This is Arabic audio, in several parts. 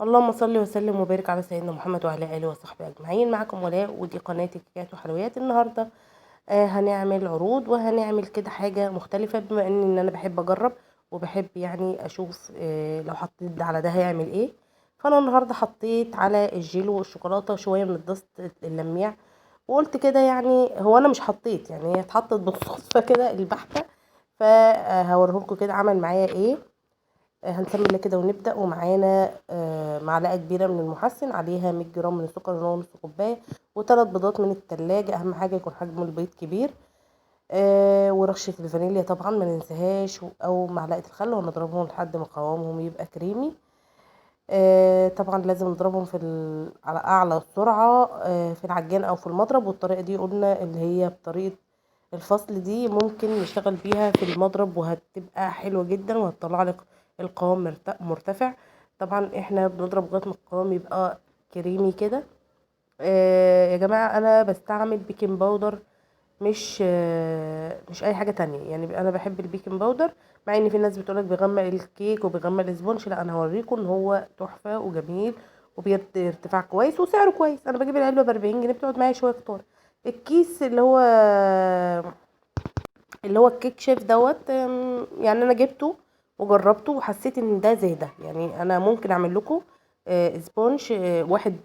اللهم صل وسلم وبارك على سيدنا محمد وعلى اله وصحبه اجمعين. معكم ولاء، ودي قناه كيكات وحلويات. النهارده هنعمل عروض وهنعمل كده حاجه مختلفه، بما ان انا بحب اجرب وبحب يعني اشوف لو حطيت ده على ده هيعمل ايه. فانا النهارده حطيت على الجيلو والشوكولاته شويه من الدست اللميع، وقلت كده يعني هو انا مش حطيت، يعني هي اتحطت بالصدفه كده البحته. فهوريهولكوا كده عمل معايا ايه. هنسمي الله كده ونبدأ. ومعانا معلقة كبيرة من المحسن، عليها 100 جرام من السكر اللي هو نص كوباية، وثلاث بيضات من التلاجة، أهم حاجة يكون حجم البيض كبير. ورشة الفانيليا طبعا ما ننساهاش، أو معلقة الخل، ونضربهم لحد ما قوامهم يبقى كريمي. طبعا لازم نضربهم على أعلى سرعة في العجان أو في المضرب. والطريقة دي قلنا اللي هي بطريقة الفصل دي ممكن نشتغل بيها في المضرب، وهتبقى حلوة جدا وهتطلع لك القوام مرتفع. طبعا احنا بنضرب لغاية ما القوام يبقى كريمي كده. يا جماعة انا بستعمل بيكنج باودر، مش اي حاجة تانية. يعني انا بحب البيكنج باودر، مع ان في ناس بتقولك بيغمق الكيك وبيغمق الاسبونج. لا، انا هوريكم ان هو تحفة وجميل وبيدي ارتفاع كويس وسعره كويس. انا بجيب العلبة ب40 جنيه، بتقعد معايا شوية كتار. الكيس اللي هو الكيك شيف دوت، يعني انا جبته وجربته وحسيت ان ده زي ده. يعني انا ممكن اعمل لكم سبونج واحد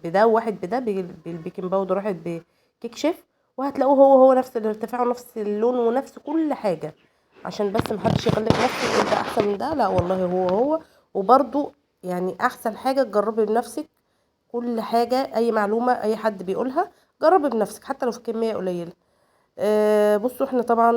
بده وواحد بده، بالبيكنج باودر، واحد بكيك شيف، وهتلاقوه هو نفس الارتفاع ونفس اللون ونفس كل حاجة. عشان بس محدش يغلب نفسه يقول ده احسن من ده، لا والله هو. وبرده يعني احسن حاجة تجربي بنفسك كل حاجة. اي معلومة اي حد بيقولها جربي بنفسك حتى لو في كمية قليلة. بصوا احنا طبعا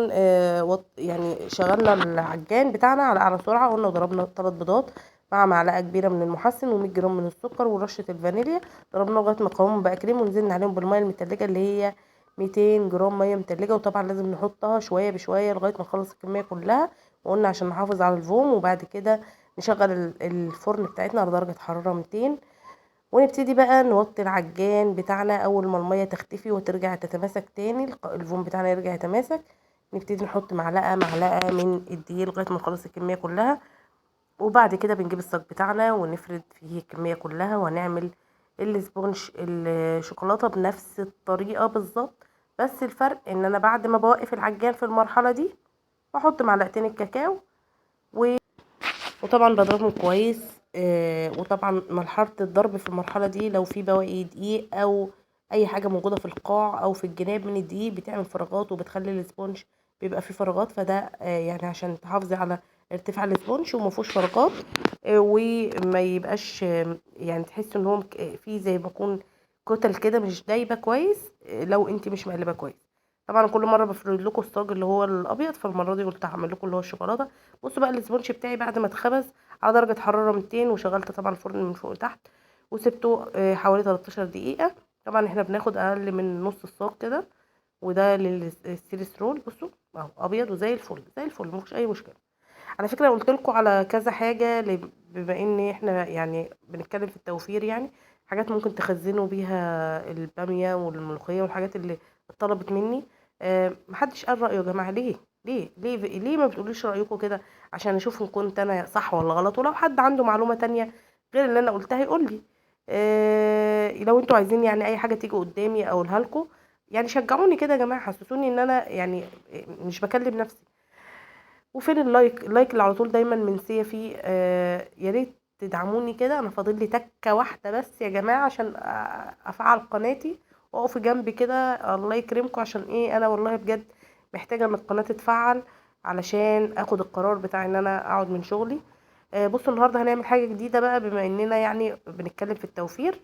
يعني شغلنا العجان بتاعنا على اعلى سرعه. قلنا ضربنا 3 بيضات مع معلقه كبيره من المحسن و100 جرام من السكر ورشه الفانيليا. ضربناه لغايه ما قوامهم بقى كريم، ونزلنا عليهم بالميه المتلجه اللي هي 200 جرام ميه متلجه. وطبعا لازم نحطها شويه بشويه لغايه ما نخلص الكميه كلها، وقلنا عشان نحافظ على الفوم. وبعد كده نشغل الفرن بتاعتنا على درجه حراره 200، ونبتدي بقى نوطي العجان بتاعنا. اول ما الميه تختفي وترجع تتماسك تاني، الفوم بتاعنا يرجع يتماسك، نبتدي نحط معلقه معلقه من الدقيق لغايه ما نخلص الكميه كلها. وبعد كده بنجيب الصاج بتاعنا ونفرد فيه الكميه كلها، وهنعمل السبونج الشوكولاته بنفس الطريقه بالظبط. بس الفرق ان انا بعد ما بوقف العجان في المرحله دي بحط معلقتين الكاكاو، وطبعا بضربهم كويس. وطبعا مرحلة الضرب في المرحلة دي لو في بواقي دقيق او اي حاجة موجودة في القاع او في الجناب من الدقيق بتعمل فراغات وبتخلي الاسبونج بيبقى فيه فراغات. فده يعني عشان تحافظي على ارتفاع الاسبونج ومفهوش فراغات، وما يبقاش يعني تحس ان هو فيه زي ما يكون كتل كده مش دايبة كويس. لو انت مش مقلبة كويس. طبعا كل مره بفرد لكم الصاج اللي هو الابيض، فالمره دي قلت هعمل لكم اللي هو الشوكولاته. بصوا بقى الاسبونج بتاعي بعد ما اتخبز على درجه حراره 200، وشغلت طبعا الفرن من فوق لتحت وسبته حوالي 13 دقيقه. طبعا احنا بناخد اقل من نص الصاج كده، وده للستيريس رول. بصوا اهو ابيض وزي الفل زي الفل، مفيش اي مشكله. على فكره قلت لكم على كذا حاجه، بما ان احنا يعني بنتكلم في التوفير، يعني حاجات ممكن تخزنوا بيها الباميه والملوخيه والحاجات اللي طلبت مني. محدش قال رايه يا جماعه. ليه ما بتقوليش رايكم كده عشان اشوف ان كنت انا صح ولا غلط؟ ولو حد عنده معلومه تانية غير اللي انا قلتها يقول لي. لو انتوا عايزين يعني اي حاجه تيجي قدامي اقولها لكم، يعني شجعوني كده يا جماعه، حسسوني ان انا يعني مش بكلم نفسي. وفين اللايك اللي على طول دايما منسيه فيه؟ يا ريت تدعموني كده. انا فاضل لي تكه واحده بس يا جماعه عشان افعل قناتي. واقفوا جنبي كده الله يكرمكم. عشان ايه؟ انا والله بجد محتاجه ان القناه تتفعل علشان اخد القرار بتاع ان انا اقعد من شغلي. بصوا النهارده هنعمل حاجه جديده بقى، بما اننا يعني بنتكلم في التوفير.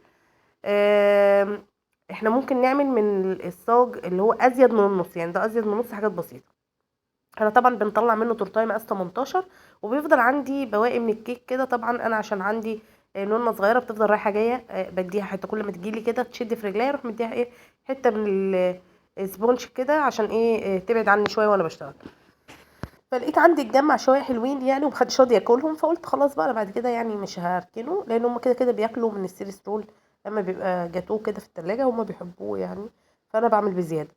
آم، احنا ممكن نعمل من الصاج اللي هو ازيد من النص، يعني ده ازيد من النص، حاجات بسيطه. انا طبعا بنطلع منه تورتايه مقاس 18، وبيفضل عندي بواقي من الكيك كده. طبعا انا عشان عندي نونه صغيره بتفضل رايحه جايه، بديها حته كل ما تجيلي كده تشد في رجليا اروح مديها ايه، حته من السبونج كده عشان ايه تبعد عني شويه وانا بشتغل. فلقيت عندي اتجمع شويه حلوين يعني، ومحدش راضي ياكلهم. فقلت خلاص بقى انا بعد كده يعني مش هركنه، لان هم كده كده بياكلوا من السيريس رول لما بيبقى جاتوه كده في التلاجة، هم بيحبوه يعني. فانا بعمل بزياده.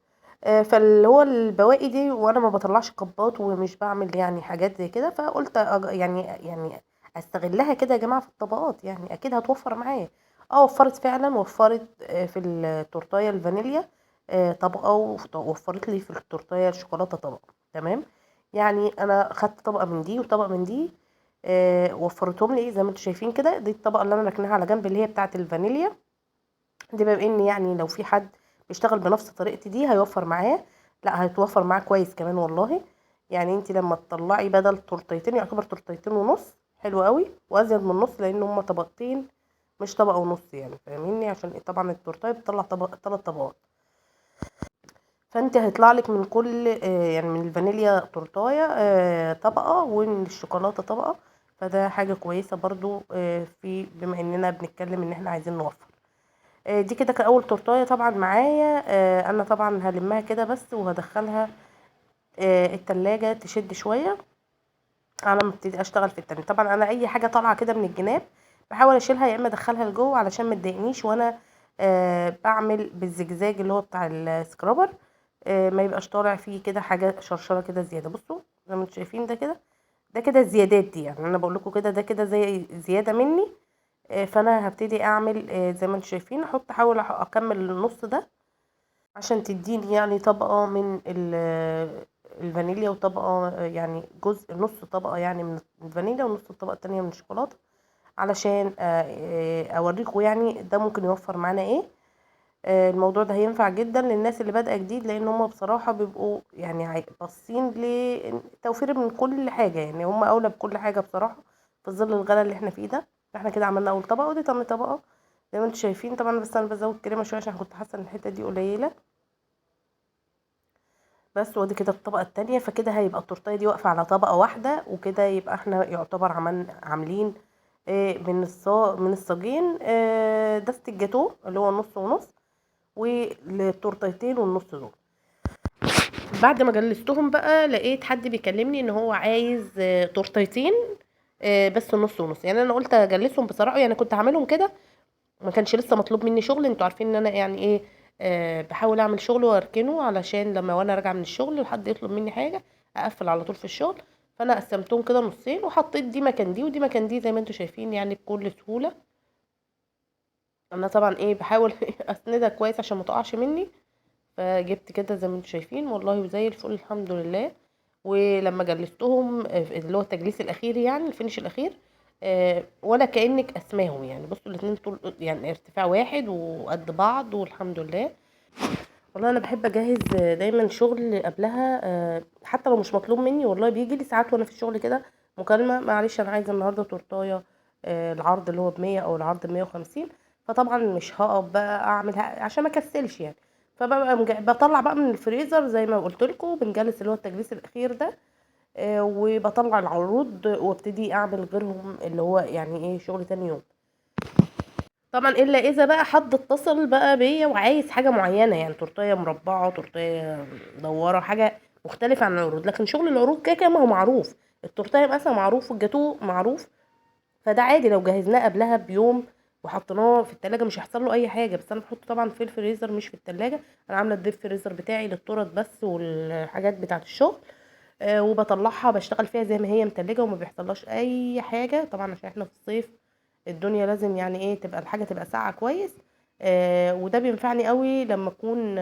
فاللي هو البواقي دي، وانا ما بطلعش قبات ومش بعمل يعني حاجات زي كده، فقلت يعني استغلها كده يا جماعه في الطبقات، يعني اكيد هتوفر معايا. وفرت فعلا، وفرت في التورتايه الفانيليا طبقه، ووفرت لي في التورتايه الشوكولاته طبقه. تمام. يعني انا خدت طبقه من دي وطبقه من دي، وفرتهم لي زي ما انتم شايفين كده. دي الطبقه اللي انا راكناها على جنب اللي هي بتاعه الفانيليا دي، بما ان يعني لو في حد بيشتغل بنفس طريقتي دي هيوفر معاه، لا هيتوفر معاه كويس كمان والله. يعني انت لما تطلعي بدل تورتيتين يعتبر تورتيتين ونص، حلو قوي، وازيد من النص لان هما طبقتين مش طبقه ونص، يعني فاهميني؟ عشان طبعا التورتيه بتطلع طبق 3 طبقات. فانت هيطلع لك من كل يعني من الفانيليا تورتايه طبقه، ومن الشوكولاته طبقه. فده حاجه كويسه برضو في بما اننا بنتكلم ان احنا عايزين نوفر. دي كده كأول تورتايه طبعا معايا. انا طبعا هلمها كده بس وهدخلها التلاجة تشد شوية على ما ابتدي اشتغل في التاني. طبعا انا اي حاجة طالعة كده من الجناب بحاول اشيلها يا اما ادخلها لجوه علشان ما تضايقنيش، وانا بعمل بالزجزاج اللي هو بتاع السكرابر، ما يبقاش طالع فيه كده حاجة شرشرة كده زيادة. بصوا زي ما انتم شايفين ده كده، ده كده الزيادات دي، يعني انا بقول لكم كده ده كده زي زيادة مني. فانا هبتدي اعمل زي ما انتم شايفين، احاول اكمل النص ده عشان تديني يعني طبقة من الفانيليا، وطبقة يعني جزء نص طبقة يعني من الفانيليا، ونص الطبقة التانية من الشوكولاتة، علشان اوريكم يعني ده ممكن يوفر معانا ايه. الموضوع ده هينفع جدا للناس اللي بادئه جديد، لان هم بصراحة بيبقوا يعني باصين لتوفير من كل حاجة، يعني هم اولى بكل حاجة بصراحة في ظل الغلا اللي احنا فيه ده. احنا كده عملنا اول طبقة ودي تاني طبقة زي ما انتم شايفين. طبعا بس انا بزود كريمة شوية عشان كنت حاسة ان الحتة دي قليلة بس. ودي كده الطبقة التانية، فكده هيبقى التورتيه دي واقفة على طبقة واحدة، وكده يبقى احنا يعتبر عاملين من الصاجين دست الجاتوه اللي هو نص ونص، والتورتيتين والنص دول. بعد ما جلستهم بقى لقيت حد بيكلمني ان هو عايز تورتيتين بس نص ونص. يعني انا قلت اجلسهم بصراحة، يعني كنت هعملهم كده، ما كانش لسه مطلوب مني شغل. انتوا عارفين ان انا يعني ايه بحاول اعمل شغل واركنه علشان لما وانا راجعه من الشغل وحد يطلب مني حاجه اقفل على طول في الشغل. فانا قسمتهم كده نصين وحطيت دي مكان دي ودي مكان دي زي ما انتوا شايفين يعني بكل سهوله. انا طبعا ايه بحاول اسندها كويس عشان ما تقعش مني. فجبت كده زي ما انتوا شايفين والله وزي الفل الحمد لله. ولما جلستهم اللي هو التجليس الاخير يعني الفينش الاخير، ولا كأنك قسماهم. يعني بصوا الاتنين طول يعني ارتفاع واحد وقد بعض والحمد لله. والله انا بحب اجهز دايما شغل قبلها، حتى لو مش مطلوب مني. والله بيجي لي ساعات وانا في الشغل كده مكالمه، معلش انا عايزه النهارده تورتايه العرض اللي هو ب100 او العرض ب150. فطبعا مش هقف بقى اعملها عشان ما اكسلش يعني. فببقى بطلع بقى من الفريزر زي ما قلت لكم بنجلس اللي هو التجليس الاخير ده، وبطلع العروض وابتدي اعمل غيرهم اللي هو يعني ايه شغل تاني يوم. طبعا الا اذا بقى حد اتصل بقى بيا وعايز حاجه معينه، يعني تورتيه مربعه، تورتيه مدوره، حاجه مختلفه عن العروض. لكن شغل العروض كده كده ما هو معروف، التورتيه مثلا معروف والجاتوه معروف، فده عادي لو جهزناه قبلها بيوم وحطيناه في التلاجة مش هيحصل له اي حاجه. بس انا بحطه طبعا في الفريزر مش في التلاجة. انا عامله الديب فريزر بتاعي للطرط بس والحاجات بتاعه الشغل، وبطلعها بشتغل فيها زي ما هي متلجة وما بيحصلهاش اي حاجة. طبعا عشان احنا في الصيف الدنيا لازم يعني ايه تبقى الحاجة تبقى ساقعة كويس. وده بينفعني قوي لما اكون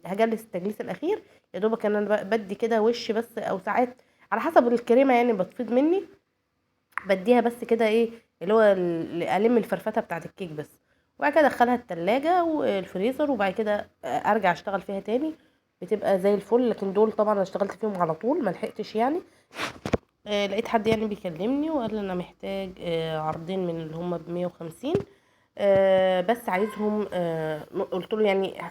هجلس التجليس الاخير. يا دوبك انا بدي كده وش بس، او ساعات على حسب الكريمة يعني بتفيض مني بديها بس كده ايه اللي هو الم الفرفتة بتاعة الكيك بس. وبعد كده ادخلها التلاجة والفريزر، وبعد كده ارجع اشتغل فيها تاني بتبقى زي الفل. لكن دول طبعا انا اشتغلت فيهم على طول ملحقتش يعني. لقيت حد يعني بيكلمني وقال لي انا محتاج عرضين من اللي هم ب150، بس عايزهم قلت له يعني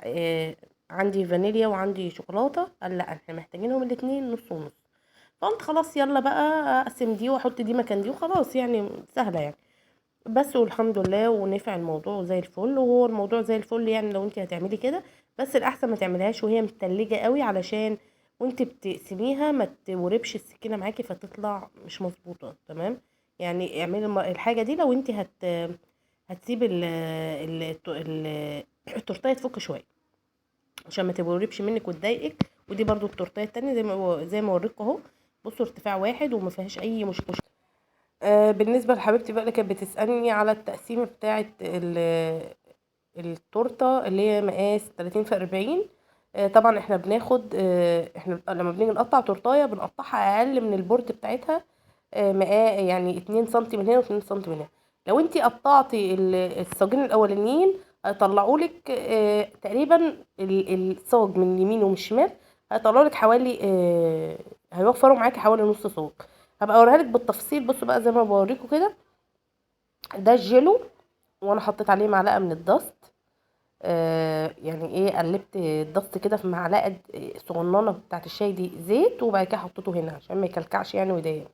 عندي فانيليا وعندي شوكولاته. قال لا احنا محتاجينهم الاتنين نص ونص. فقلت خلاص يلا بقى اقسم دي واحط دي مكان دي وخلاص، يعني سهله يعني. بس والحمد لله ونفع الموضوع زي الفل. وهو الموضوع زي الفل يعني لو انت هتعملي كده. بس الاحسن ما تعملهاش وهي متلجة قوي، علشان وانت بتقسميها ما توربش السكينه معاكي فتطلع مش مظبوطه. تمام. يعني اعملي الحاجه دي لو انت هتسيب التورتيه تفك شويه عشان ما توربش منك وتضايقك. ودي برضو التورتيه التانية زي ما وريتكم اهو. بصوا ارتفاع واحد وما فيهاش اي مشكله. بالنسبة لحبيبتي بقى اللي كانت بتسألني على التقسيمة بتاعة التورتة اللي هي مقاس 30 في 40. طبعا احنا بناخد، احنا لما بنيجي نقطع تورتاية بنقطعها اقل من البورد بتاعتها، يعني 2 سنتي من هنا و2 سنتي من هنا. لو انتي قطعتي الصاجين الاولانيين هيطلعولك تقريبا الصاج من اليمين ومن الشمال هيطلعولك حوالي، هيوفروا معاكي حوالي نص صاج. هبقى اوريها لك بالتفصيل. بصوا بقى زي ما بوريكم كده، ده الجيلو، وانا حطيت عليه معلقه من الدست. يعني ايه، قلبت الدست كده في معلقه صغننه بتاعت الشاي دي زيت، وبعد كده حطيته هنا عشان ما يكلكعش يعني ويضايق.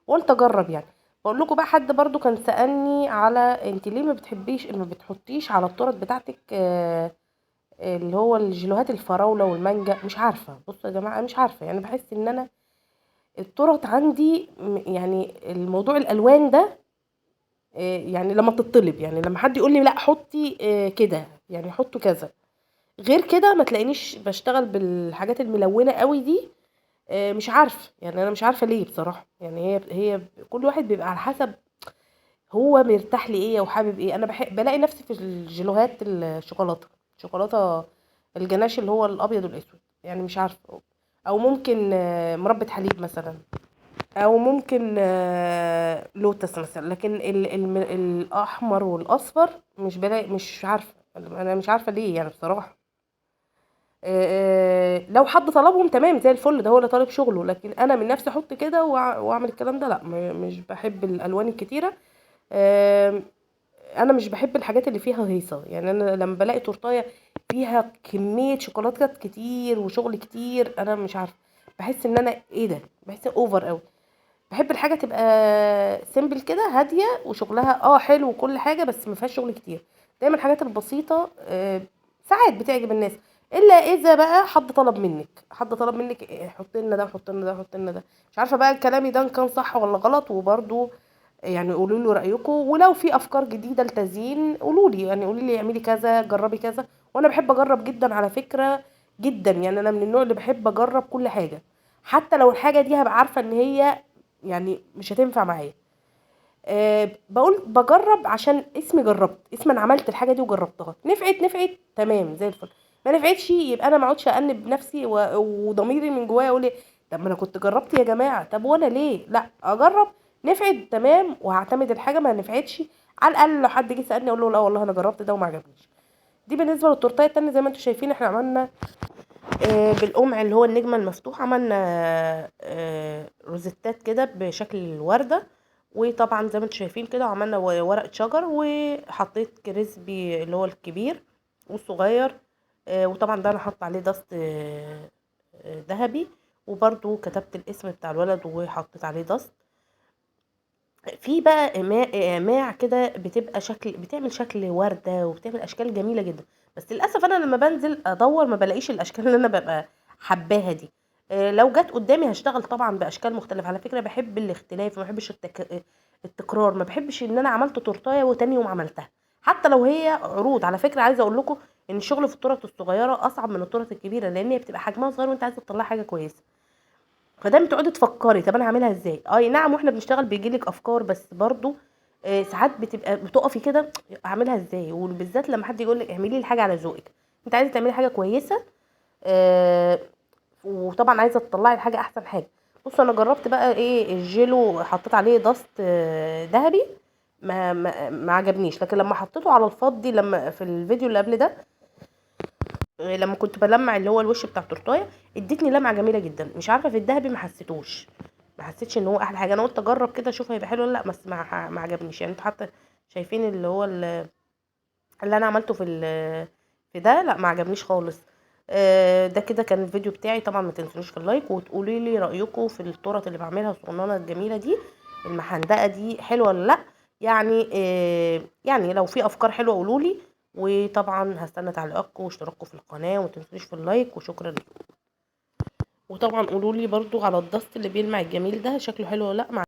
قلت اجرب يعني. بقول لكم بقى، حد برضو كان سألني على انت ليه ما بتحطيش على التورت بتاعتك اللي هو الجيلوهات الفراولة والمانجا. مش عارفة، بصوا يا جماعة، مش عارفة يعني. بحس ان انا التورت عندي يعني الموضوع الالوان ده، يعني لما بتطلب، يعني لما حد يقول لي لا حطي كده، يعني حطوا كذا، غير كده ما تلاقينيش بشتغل بالحاجات الملونة قوي دي. مش عارفة يعني، انا مش عارفة ليه بصراحة. يعني هي كل واحد بيبقى على حسب هو مرتاح لايه وحابب ايه. انا بلاقي نفسي في الجيلوهات الشوكولاته الجناش اللي هو الابيض والاسود، يعني مش عارفه. او ممكن مربى حليب مثلا، او ممكن لوتس مثلا. لكن الاحمر والاصفر مش بلاقي، مش عارفه. انا مش عارفه ليه يعني بصراحه. لو حد طلبهم تمام زي الفل، ده هو اللي طالب شغله. لكن انا من نفسي احط كده واعمل الكلام ده، لا، مش بحب الالوان الكتيره. آم، انا مش بحب الحاجات اللي فيها هيصه. يعني انا لما بلاقي تورتايه فيها كميه شوكولاتات كتير وشغل كتير، انا مش عارفه. بحس ان انا ايه ده، بحس اوفر قوي. بحب الحاجه تبقى سيمبل كده، هاديه، وشغلها حلو وكل حاجه، بس ما فيهاش شغل كتير. دايما الحاجات البسيطه ساعات بتعجب الناس. الا اذا بقى حد طلب منك حط لنا ده، حط لنا ده، حط لنا ده. مش عارفه بقى كلامي ده إن كان صح ولا غلط. وبرده يعني قولوا لي رايكم، ولو في افكار جديده لتزيين قولوا لي، يعني قولوا لي اعملي كذا، جربي كذا. وانا بحب اجرب جدا على فكره، جدا. يعني انا من النوع اللي بحب اجرب كل حاجه، حتى لو الحاجه دي هبقى عارفه ان هي يعني مش هتنفع معايا. بقول بجرب عشان اسمي جربت، اسمي انا عملت الحاجه دي وجربتها، نفعت تمام زي الفل. ما نفعتش يبقى انا ما اقعدش انب نفسي وضميري من جوايا يقول لي طب ما انا كنت جربت يا جماعه، طب وانا ليه لا اجرب. نفعت تمام وهعتمد الحاجه، ما نفعتش على الاقل لو حد جه سالني اقول له لا والله انا جربت ده وما عجبنيش. دي بالنسبه للتورتيه التانية. زي ما انتم شايفين احنا عملنا بالقمع اللي هو النجمة المفتوح، عملنا روزيتات كده بشكل الوردة. وطبعا زي ما انتم شايفين كده عملنا ورقة شجر، وحطيت كريسبي اللي هو الكبير والصغير. وطبعا ده انا حط عليه دست ذهبي. وبرده كتبت الاسم بتاع الولد وحطيت عليه دست. في بقى اقماع كده بتعمل شكل ورده وبتعمل اشكال جميله جدا. بس للاسف انا لما بنزل ادور ما بلاقيش الاشكال اللي انا ببقى حباها دي. لو جت قدامي هشتغل طبعا باشكال مختلفه. على فكره بحب الاختلاف، ما بحبش التكرار. ما بحبش ان انا عملت تورتايه وتاني يوم عملتها، حتى لو هي عروض. على فكره عايزه اقول لكم ان الشغل في التورت الصغيره اصعب من التورت الكبيره، لان هي بتبقى حجمها صغير وانت عايزه تطلعي حاجه كويسه. فدايما تقعدي تفكري طب انا هعملها ازاي. اي نعم، واحنا بنشتغل بيجيلك افكار، بس برضو ساعات بتبقى بتقفي كده اعملها ازاي. وبالذات لما حد يقول لك اعملي الحاجه على ذوقك، انت عايزه تعملي حاجه كويسه، آه، وطبعا عايزه تطلعي الحاجه احسن حاجه. بصوا انا جربت بقى ايه الجيلو، حطيت عليه دست ذهبي، ما عجبنيش. لكن لما حطيته على الفضي لما في الفيديو اللي قبل ده، لما كنت بلمع اللي هو الوش بتاع التورتايه، ادتني لمعه جميله جدا. مش عارفه في الذهبي ما حسيتش ان هو احلى حاجه. انا قلت اجرب كده اشوف هيبقى حلو ولا لا، بس ما عجبنيش. يعني انتوا حتى شايفين اللي هو اللي انا عملته في ده، لا ما عجبنيش خالص. ده كده كان الفيديو بتاعي. طبعا ما تنسونوش في اللايك، وتقولي لي رايكم في التورت اللي بعملها الصغننه الجميله دي، المحندقه دي حلوه ولا لا. يعني لو في افكار حلوه قولوا لي. وطبعا هستنى تعليقاتكم واشتراككم في القناه، وما تنسونيش في اللايك، وشكرا لكم. وطبعا قولوا لي برضو على الدست اللي بيلمع الجميل ده شكله حلو ولا لا.